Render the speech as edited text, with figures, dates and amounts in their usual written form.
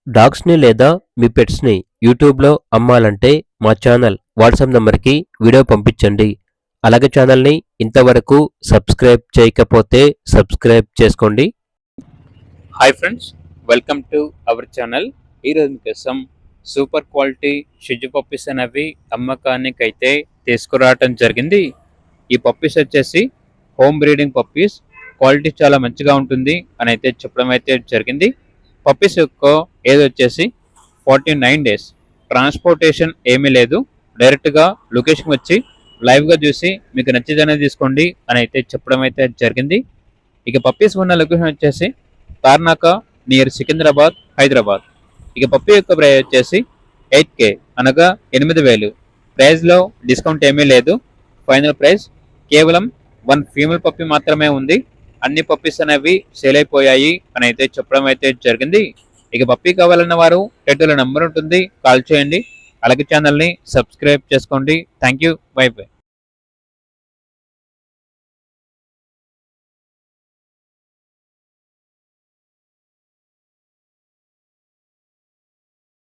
డాగ్స్‌ని లేదా మీ పెట్స్‌ని యూట్యూబ్‌లో అమ్మాలంటే మా ఛానల్ వాట్సాప్ నంబర్‌కి వీడియో పంపించండి. అలాగే ఛానల్‌ని ఇంతవరకు సబ్స్క్రైబ్ చేయకపోతే సబ్స్క్రైబ్ చేసుకోండి. Hi friends, welcome to our channel. ఈరోజు మీకోసం సూపర్ క్వాలిటీ షిజు పప్పీస్ అనేవి అమ్మకానికి అయితే తీసుకురావటం జరిగింది. ఈ పప్పీస్ వచ్చేసి హోమ్ బ్రీడింగ్ పప్పీస్. క్వాలిటీ చాలా మంచిగా ఉంటుంది అని అయితే చెప్పడం అయితే జరిగింది. పప్పీస్ యొక్క ఏజ్ వచ్చేసి 49 డేస్. ట్రాన్స్పోర్టేషన్ ఏమీ లేదు, డైరెక్ట్గా లొకేషన్ వచ్చి లైవ్గా చూసి మీకు నచ్చితేనే తీసుకోండి అని అయితే చెప్పడం అయితే జరిగింది. ఇక పప్పీస్ ఉన్న లొకేషన్ వచ్చేసి తార్నాక నియర్ సికింద్రాబాద్, హైదరాబాద్. ఇక పప్పీ యొక్క ప్రైస్ వచ్చేసి 8K అనగా 8,000. ప్రైస్లో డిస్కౌంట్ ఏమీ లేదు. ఫైనల్ ప్రైస్ కేవలం 1 ఫీమేల్ పప్పీ మాత్రమే ఉంది. అన్ని పప్పీస్ అనేవి సేల్ అయిపోయాయి అని అయితే చెప్పడం అయితే జరిగింది. ఇక పప్పీ కావాలన్న వారు టైటిల్లో నెంబర్ ఉంటుంది, కాల్ చేయండి. అలాగే ఛానల్ని సబ్స్క్రైబ్ చేసుకోండి. Thank you, by by.